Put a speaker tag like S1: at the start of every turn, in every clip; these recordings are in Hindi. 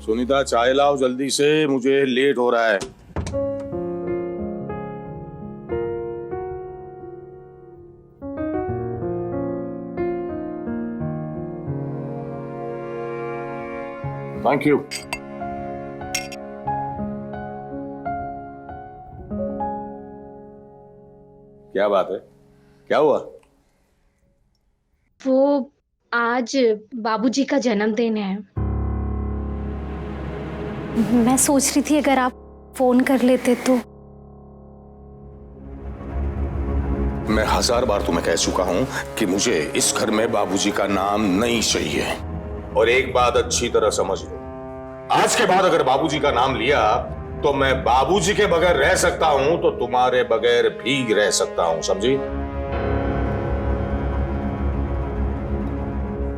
S1: सुनीता, चाय लाओ जल्दी से, मुझे लेट हो रहा है। Thank you. क्या बात है, क्या हुआ?
S2: वो आज बाबूजी का जन्मदिन है। मैं सोच रही थी अगर आप फोन कर लेते तो।
S1: मैं 1000 बार तुम्हें कह चुका हूं कि मुझे इस घर में बाबूजी का नाम नहीं चाहिए। और एक बात अच्छी तरह समझ लो, आज के बाद अगर बाबूजी का नाम लिया तो मैं बाबूजी के बगैर रह सकता हूं तो तुम्हारे बगैर भी रह सकता हूं, समझी?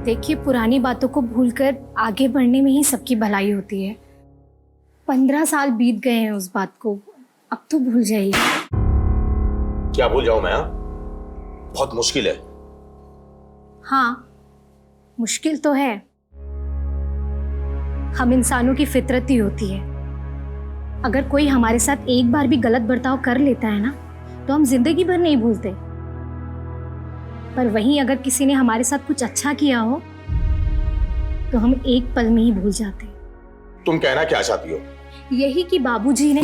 S2: देखिए, पुरानी बातों को भूलकर आगे बढ़ने में ही सबकी भलाई होती है। 15 साल बीत गए हैं उस बात को, अब तो भूल जाइए।
S1: क्या भूल जाऊं मैं? बहुत मुश्किल है।
S2: हाँ, मुश्किल तो है। हम इंसानों की फितरत ही होती है। अगर कोई हमारे साथ एक बार भी गलत बर्ताव कर लेता है ना, तो हम जिंदगी भर नहीं भूलते। पर वहीं अगर किसी ने हमारे साथ कुछ अच्छा किया हो तो हम एक पल में ही भूल जाते।
S1: तुम कहना क्या चाहती हो?
S2: यही कि बाबूजी ने।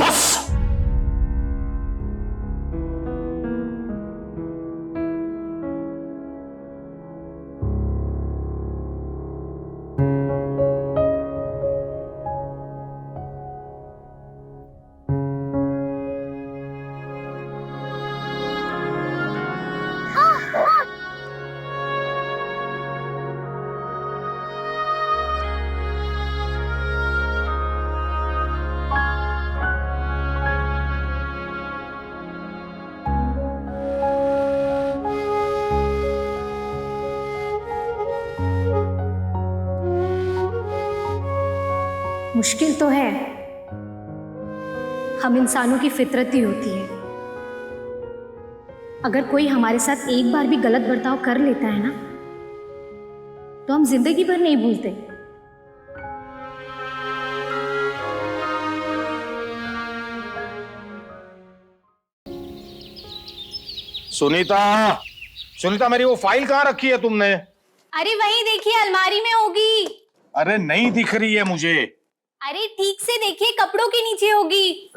S2: मुश्किल तो है। हम इंसानों की फितरत ही होती है। अगर कोई हमारे साथ एक बार भी गलत बर्ताव कर लेता है ना, तो हम जिंदगी भर नहीं भूलते।
S1: सुनीता, सुनीता, मेरी वो फाइल कहाँ रखी है तुमने?
S2: अरे वहीं देखिए, अलमारी में होगी।
S1: अरे नहीं दिख रही है मुझे।
S2: अरे ठीक से देखिए, कपड़ों के नीचे होगी।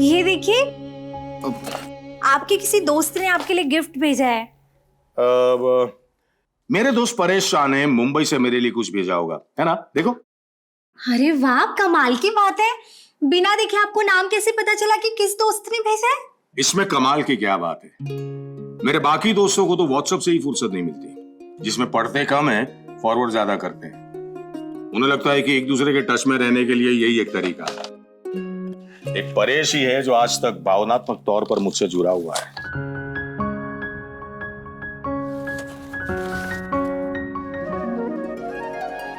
S2: ये देखिए, आपके किसी दोस्त ने आपके लिए गिफ्ट भेजा है।
S1: मेरे दोस्त परेश शाह ने मुंबई से मेरे लिए कुछ भेजा होगा, है ना? देखो।
S2: अरे वाह, कमाल की बात है। बिना देखे आपको नाम कैसे पता चला कि किस दोस्त ने भेजा है?
S1: इसमें कमाल की क्या बात है? मेरे बाकी दोस्तों को तो व्हाट्सएप से ही फुर्सत नहीं मिलती, जिसमें पढ़ते कम है, फॉरवर्ड ज्यादा करते हैं। उन्हें लगता है कि एक दूसरे के टच में रहने के लिए यही एक तरीका है। एक परेश ही है जो आज तक भावनात्मक तौर पर मुझसे जुड़ा हुआ है।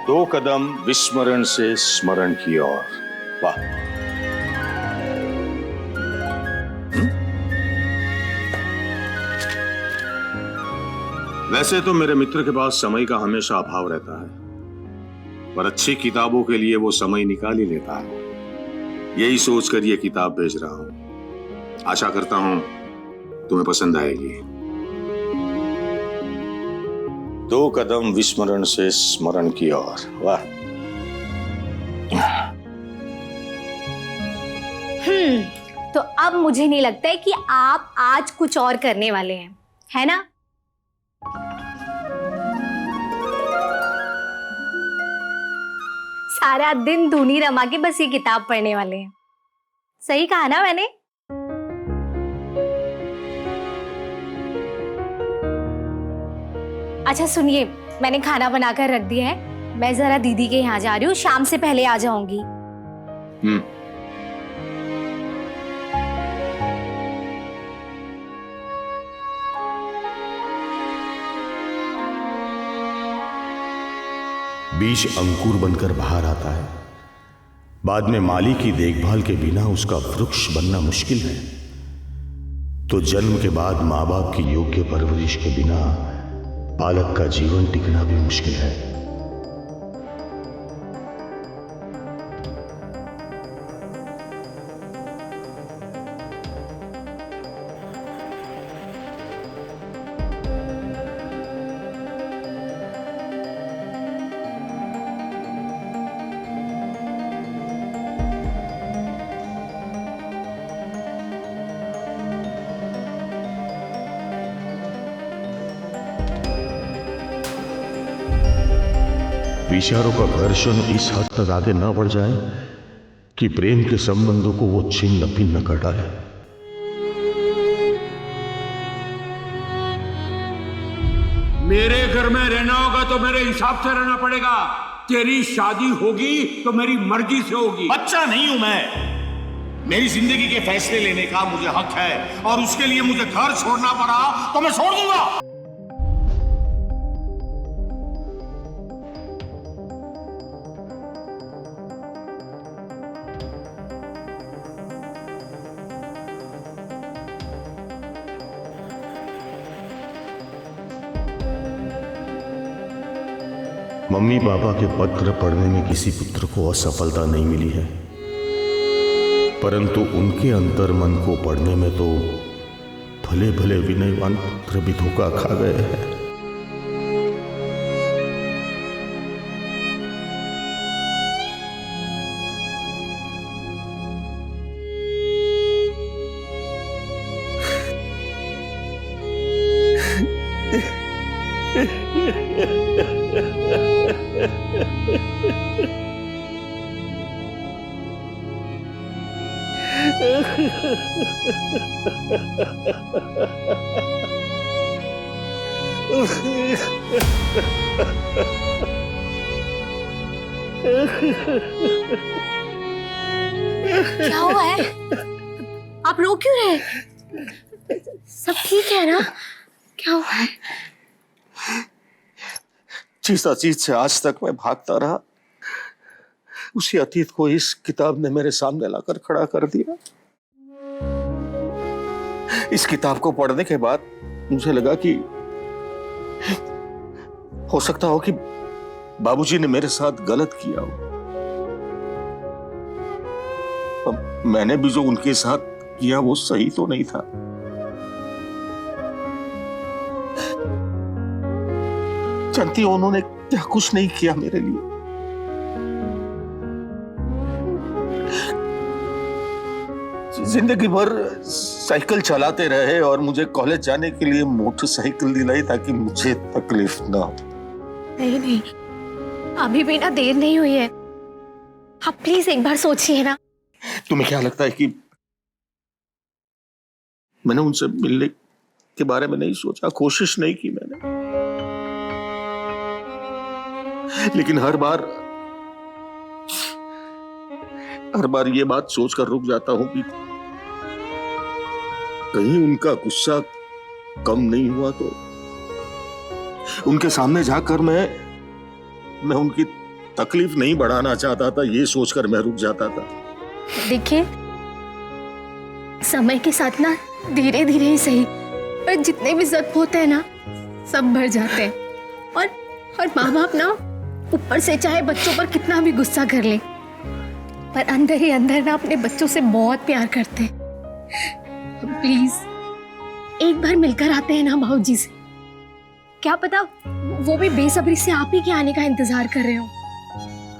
S1: दो कदम विस्मरण से स्मरण की ओर। वाह। वैसे तो मेरे मित्र के पास समय का हमेशा अभाव रहता है, पर अच्छी किताबों के लिए वो समय निकाल ही लेता है। यही सोचकर ये किताब भेज रहा हूं। आशा करता हूं तुम्हें पसंद आएगी। दो कदम विस्मरण से स्मरण की ओर। वाह।
S2: तो अब मुझे नहीं लगता है कि आप आज कुछ और करने वाले हैं, है ना? सारा दिन धुनी रमा के बस ये किताब पढ़ने वाले हैं। सही कहा ना मैंने? अच्छा सुनिए, मैंने खाना बनाकर रख दिया है, मैं जरा दीदी के यहाँ जा रही हूँ, शाम से पहले आ जाऊंगी।
S3: बीज अंकुर बनकर बाहर आता है, बाद में माली की देखभाल के बिना उसका वृक्ष बनना मुश्किल है। तो जन्म के बाद माँ बाप की योग्य परवरिश के बिना बालक का जीवन टिकना भी मुश्किल है। विचारों का घर्षण इस हद तक आगे न बढ़ जाए कि प्रेम के संबंधों को वो छिन्न भिन्न कर डाले।
S4: मेरे घर में रहना होगा तो मेरे हिसाब से रहना पड़ेगा। तेरी शादी होगी तो मेरी मर्जी से होगी।
S1: बच्चा नहीं हूं मैं, मेरी जिंदगी के फैसले लेने का मुझे हक है, और उसके लिए मुझे घर छोड़ना पड़ा तो मैं छोड़ दूंगा।
S3: मम्मी पापा के पत्र पढ़ने में किसी पुत्र को असफलता नहीं मिली है, परंतु उनके अंतर मन को पढ़ने में तो भले भले विनयवान पुत्र भी धोखा खा गए हैं।
S2: क्या हुआ है? आप रो क्यों रहे? सब ठीक है ना? क्या हुआ है?
S3: जिस अतीत से आज तक मैं भागता रहा, उसी अतीत को इस किताब ने मेरे सामने लाकर खड़ा कर दिया। इस किताब को पढ़ने के बाद मुझे लगा कि हो सकता हो कि बाबूजी ने मेरे साथ गलत किया हो। मैंने भी जो उनके साथ किया वो सही तो नहीं था। जानती हो उन्होंने क्या कुछ नहीं किया मेरे लिए। जिंदगी भर साइकिल चलाते रहे और मुझे कॉलेज जाने के लिए मोटरसाइकिल दिलाई ताकि मुझे तकलीफ ना हो।
S2: नहीं नहीं, अभी भी ना देर नहीं हुई है, आप प्लीज एक बार सोचिए ना।
S3: तुम्हें क्या लगता है कि मैंने उनसे मिलने के बारे में नहीं सोचा, कोशिश नहीं की मैंने? लेकिन हर बार ये बात सोचकर रुक जाता हूं कि कहीं उनका गुस्सा कम नहीं हुआ तो। उनके सामने जाकर मैं उनकी तकलीफ नहीं बढ़ाना चाहता था, ये सोचकर मैं रुक जाता था।
S2: देखिए, समय के साथ ना धीरे धीरे ही सही, पर जितने भी जख्म होते हैं ना सब भर जाते हैं। और माँ बाप ना ऊपर से चाहे बच्चों पर कितना भी गुस्सा कर ले, पर अंदर ही अंदर ना अपने बच्चों से बहुत प्यार करते हैं। प्लीज एक बार मिलकर आते हैं ना भाऊजी से। क्या पता वो भी बेसब्री से आप ही के आने का इंतजार कर रहे हो,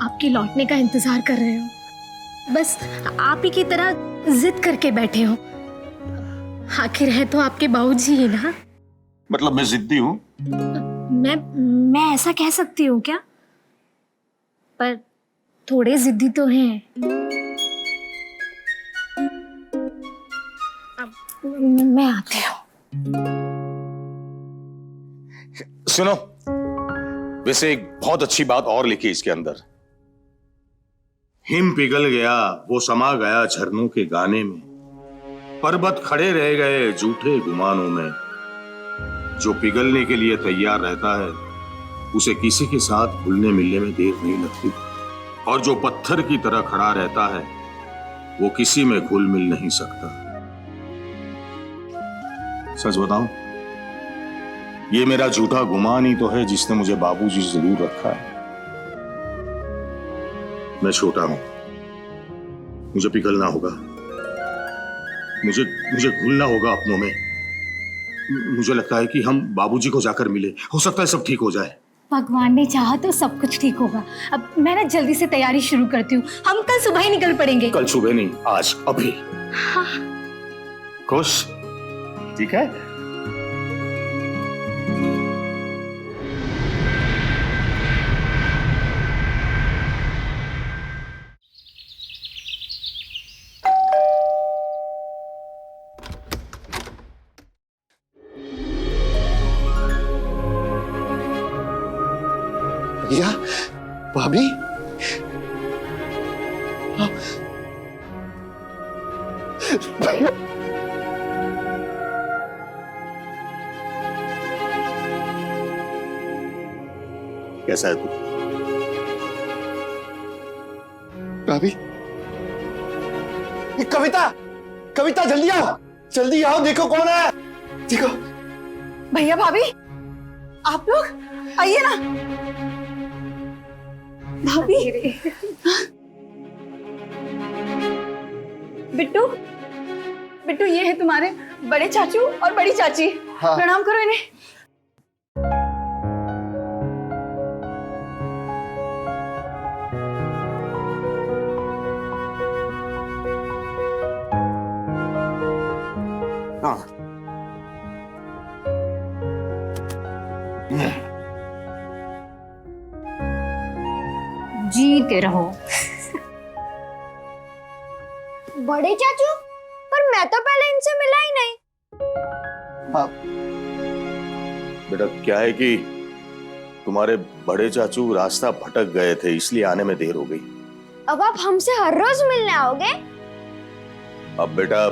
S2: आपके लौटने का इंतजार कर रहे हो, बस आप ही की तरह जिद करके बैठे हो। आखिर है तो आपके बाबूजी ही ना।
S3: मतलब मैं जिद्दी हूं?
S2: मैं ऐसा कह सकती हूँ क्या? पर थोड़े जिद्दी तो हैं। मैं आती हूँ।
S1: सुनो, वैसे एक बहुत अच्छी बात और लिखी इसके अंदर। हिम पिघल गया, वो समा गया झरनों के गाने में, पर्वत खड़े रह गए झूठे गुमानों में। जो पिघलने के लिए तैयार रहता है उसे किसी के साथ घुलने मिलने में देर नहीं लगती, और जो पत्थर की तरह खड़ा रहता है वो किसी में घुल मिल नहीं सकता। सच बताऊं, ये मेरा झूठा गुमान ही तो है जिसने मुझे बाबूजी से दूर रखा है। मैं छोटा हूं, मुझे पिघलना होगा, मुझे घुलना होगा अपनों में। मुझे लगता है कि हम बाबूजी को जाकर मिले, हो सकता है सब ठीक हो जाए।
S2: भगवान ने चाहा तो सब कुछ ठीक होगा। अब मैं ना जल्दी से तैयारी शुरू करती हूँ, हम कल सुबह ही निकल पड़ेंगे।
S1: कल सुबह नहीं, आज, अभी।
S2: हाँ।
S1: खुश? ठीक है।
S5: भैया, भाभी, भैया,
S1: कैसा है तू?
S5: भाभी, ये कविता, कविता जल्दी आओ, देखो कौन है, देखो।
S6: भैया भाभी, आप लोग आइए ना। भाभी, बिट्टू, बिट्टू ये है तुम्हारे बड़े चाचू और बड़ी चाची।
S5: हाँ।
S6: प्रणाम करो इन्हें।
S5: हाँ।
S2: जीते रहो।
S7: बड़े चाचू, पर मैं तो पहले इनसे मिला ही नहीं।
S1: बेटा क्या है कि तुम्हारे बड़े चाचू रास्ता भटक गए थे, इसलिए आने में देर हो गई।
S7: अब आप हमसे हर रोज मिलने आओगे?
S1: अब बेटा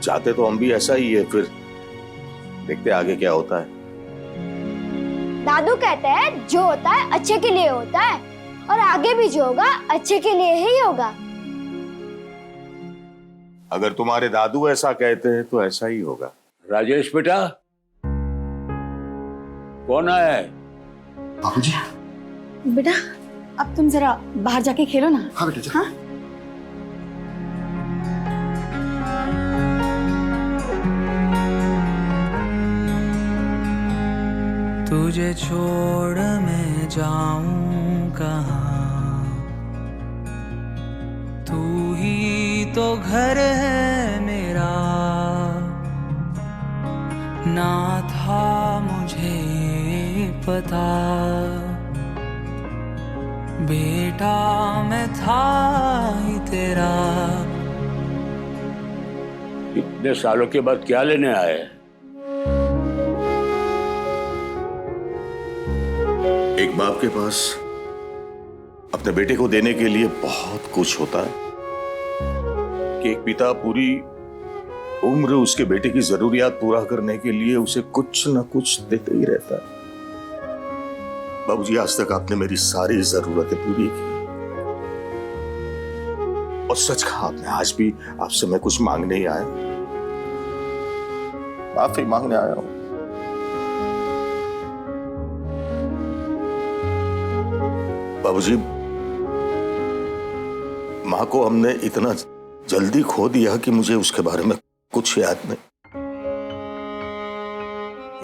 S1: चाहते तो हम भी ऐसा ही है, फिर देखते आगे क्या होता है।
S7: दादू कहते हैं जो होता है अच्छे के लिए होता है, और आगे भी जो होगा अच्छे के लिए ही होगा।
S1: अगर तुम्हारे दादू ऐसा कहते हैं तो ऐसा ही होगा।
S4: राजेश बेटा, कौन आया है?
S5: बाबूजी।
S6: बेटा अब तुम जरा बाहर जाके खेलो ना।
S5: हाँ बेटा,
S6: हाँ?
S8: तुझे छोड़ मैं जाऊं कहाँ, तू ही तो घर है मेरा। ना था मुझे पता, बेटा मैं था ही तेरा।
S4: इतने सालों के बाद क्या लेने आए?
S1: एक बाप के पास अपने बेटे को देने के लिए बहुत कुछ होता है कि एक पिता पूरी उम्र उसके बेटे की जरूरियात पूरा करने के लिए उसे कुछ न कुछ देते ही रहता है। बाबूजी, आज तक आपने मेरी सारी जरूरतें पूरी की, और सच कहा आपने, आज भी आपसे मैं कुछ मांगने ही आया, माफी मांगने आया हूं। बाबूजी, मां को हमने इतना जल्दी खो दिया कि मुझे उसके बारे में कुछ याद नहीं।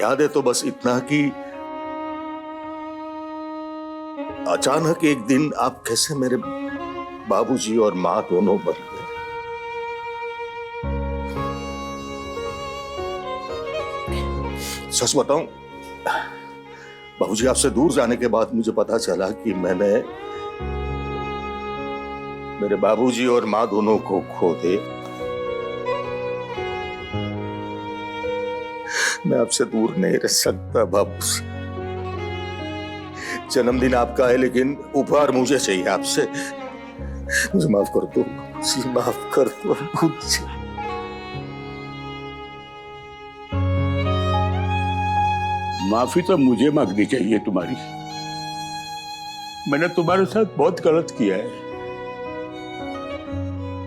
S1: याद है तो बस इतना कि अचानक एक दिन आप कैसे मेरे बाबूजी और मां दोनों बन गए। सच बताऊं बाबूजी, आपसे दूर जाने के बाद मुझे पता चला कि मैंने
S3: मेरे बाबूजी और माँ दोनों को खो दे, मैं आपसे दूर नहीं रह सकता बाबू। जन्मदिन आपका है लेकिन उपहार मुझे चाहिए आपसे। मुझे माफ कर दो बाबूजी, माफ कर दो मुझे।
S4: माफी तो मुझे मांगनी चाहिए तुम्हारी। मैंने तुम्हारे साथ बहुत गलत किया है।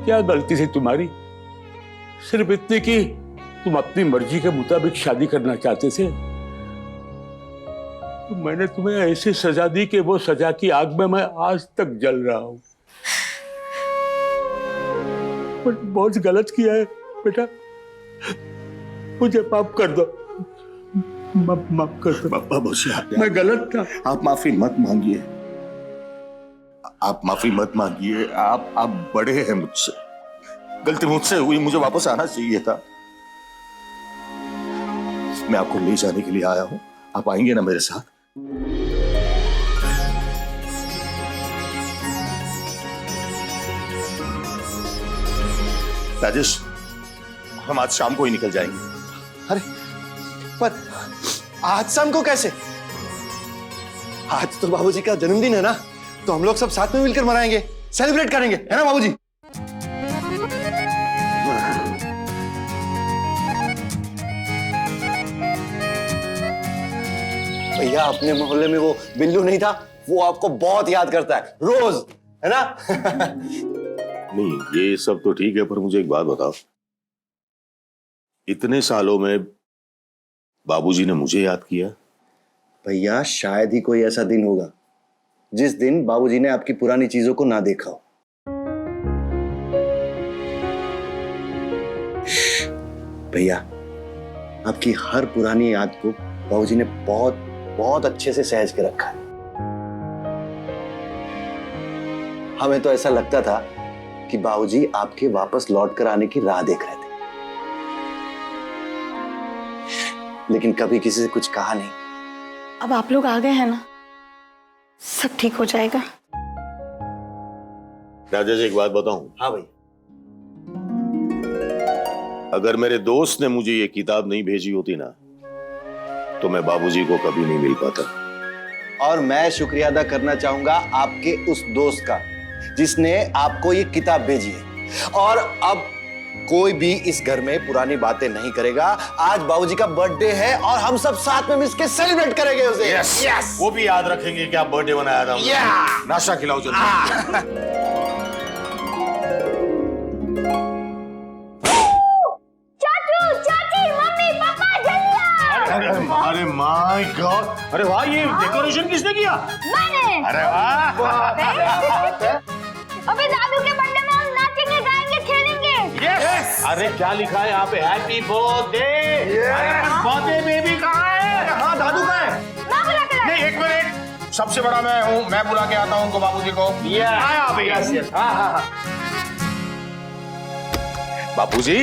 S4: क्या गलती थी तुम्हारी? सिर्फ इतनी कि तुम अपनी मर्जी के मुताबिक शादी करना चाहते थे। तो मैंने तुम्हें ऐसी सजा दी कि वो सजा की आग में मैं आज तक जल रहा हूं। बहुत गलत किया है बेटा, मुझे माफ कर दो। माफ कर दो
S3: बाबूजी।
S4: मैं गलत था।
S3: आप माफी मत मांगिए, आप माफी मत मांगिए। आप बड़े हैं मुझसे, गलती मुझसे हुई, मुझे वापस आना चाहिए था। मैं आपको ले जाने के लिए आया हूं, आप आएंगे ना मेरे साथ? राजेश, हम आज शाम को ही निकल जाएंगे।
S5: अरे पर आज शाम को कैसे? आज तो बाबूजी का जन्मदिन है ना, तो हम लोग सब साथ में मिलकर मनाएंगे, सेलिब्रेट करेंगे, है ना बाबूजी? भैया अपने मोहल्ले में वो बिल्लू नहीं था, वो आपको बहुत याद करता है रोज, है ना?
S3: नहीं, ये सब तो ठीक है, पर मुझे एक बात बताओ, इतने सालों में बाबूजी ने मुझे याद किया?
S5: भैया शायद ही कोई ऐसा दिन होगा जिस दिन बाबूजी ने आपकी पुरानी चीजों को ना देखा हो। भैया आपकी हर पुरानी याद को बाबूजी ने बहुत बहुत अच्छे से सहेज के रखा है। हमें तो ऐसा लगता था कि बाबूजी आपके वापस लौट कर आने की राह देख रहे थे, लेकिन कभी किसी से कुछ कहा नहीं।
S6: अब आप लोग आ गए हैं ना, सब ठीक हो जाएगा।
S3: राजेश, एक बात बताऊं?
S5: हाँ भैया।
S3: अगर मेरे दोस्त ने मुझे ये किताब नहीं भेजी होती ना, तो मैं बाबूजी को कभी नहीं मिल पाता।
S5: और मैं शुक्रिया अदा करना चाहूंगा आपके उस दोस्त का जिसने आपको ये किताब भेजी है। और अब कोई भी इस घर में पुरानी बातें नहीं करेगा। आज बाबूजी का बर्थडे है और हम सब साथ में मिलकर सेलिब्रेट करेंगे उसे।
S3: यस, वो भी याद रखेंगे कि आप बर्थडे मनाया था। नाश्ता खिलाओ जल्दी। अरे माय गॉड, अरे वाह, ये डेकोरेशन किसने किया?
S7: मैंने।
S3: अरे वाह।
S7: अबे दादू के बर्थडे में हम नाचेंगे, गाएंगे, खेलेंगे।
S3: यस। अरे क्या लिखा है यहाँ पे? Happy birthday. बर्थडे बेबी कहाँ है? हाँ, दादू कहाँ है?
S7: मैं बुला के
S1: नहीं, एक मिनट, सबसे बड़ा मैं हूँ, मैं बुला के आता हूँ उनको, बाबूजी को। आया अभी। हाँ।
S3: बापूजी,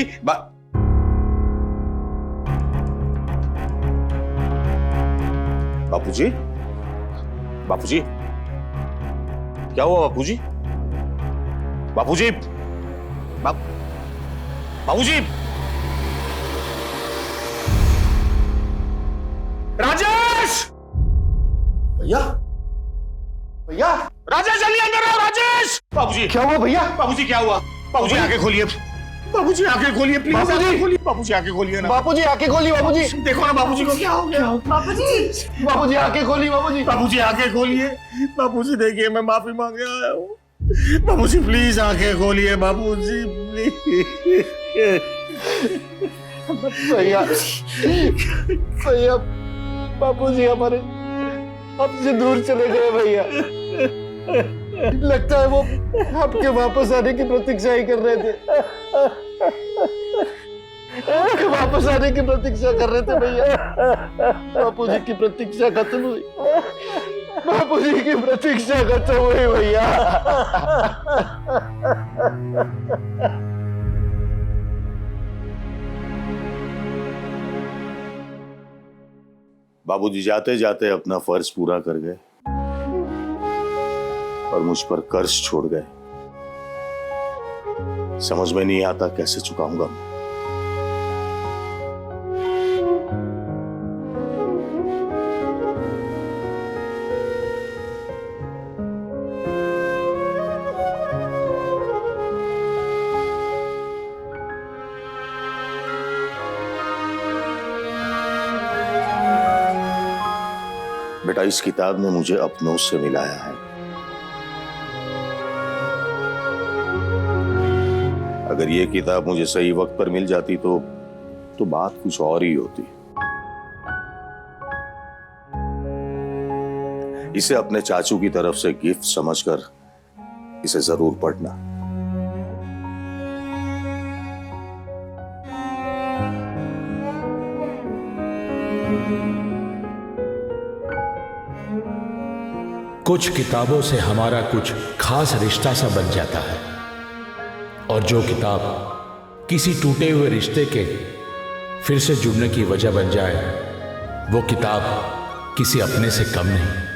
S3: बापूजी, बापूजी, क्या हुआ बापूजी? बापूजी, बापूजी, राजेश!
S5: भैया, भैया,
S1: राजेश जल्दी अंदर आओ, राजेश! बाबूजी,
S5: क्या हुआ भैया?
S1: बाबूजी क्या हुआ? बाबूजी आंखें खोलिए, बाबूजी आंखें खोलिए प्लीज।
S5: बाबूजी!
S1: खोलिए, बाबूजी आंखें खोलिए ना।
S5: बाबूजी आंखें खोली। बाबूजी
S1: देखो ना बाबूजी को क्या हो गया।
S5: बाबूजी आंखें खोली। बाबूजी,
S1: बाबूजी आंखें खोलिए। बाबूजी देखिए, मैं माफी मांगने आया हूँ। बाबूजी प्लीज आंखें खोलिए, बाबूजी प्लीज।
S5: भैया, भैया, बाबूजी हमारे हमसे दूर चले गए भैया। लगता है वो आपके वापस आने की प्रतीक्षा ही कर रहे थे। आपके वापस आने की प्रतीक्षा कर रहे थे भैया। बापूजी की प्रतीक्षा खत्म हुई। बापूजी की प्रतीक्षा खत्म हुई भैया।
S3: बाबूजी जाते जाते अपना फर्ज पूरा कर गए और मुझ पर कर्ज छोड़ गए। समझ में नहीं आता कैसे चुकाऊंगा। बेटा, इस किताब ने मुझे अपनों से मिलाया है। अगर ये किताब मुझे सही वक्त पर मिल जाती तो बात कुछ और ही होती। इसे अपने चाचू की तरफ से गिफ्ट समझकर इसे जरूर पढ़ना।
S9: कुछ किताबों से हमारा कुछ खास रिश्ता सा बन जाता है, और जो किताब किसी टूटे हुए रिश्ते के फिर से जुड़ने की वजह बन जाए, वो किताब किसी अपने से कम नहीं।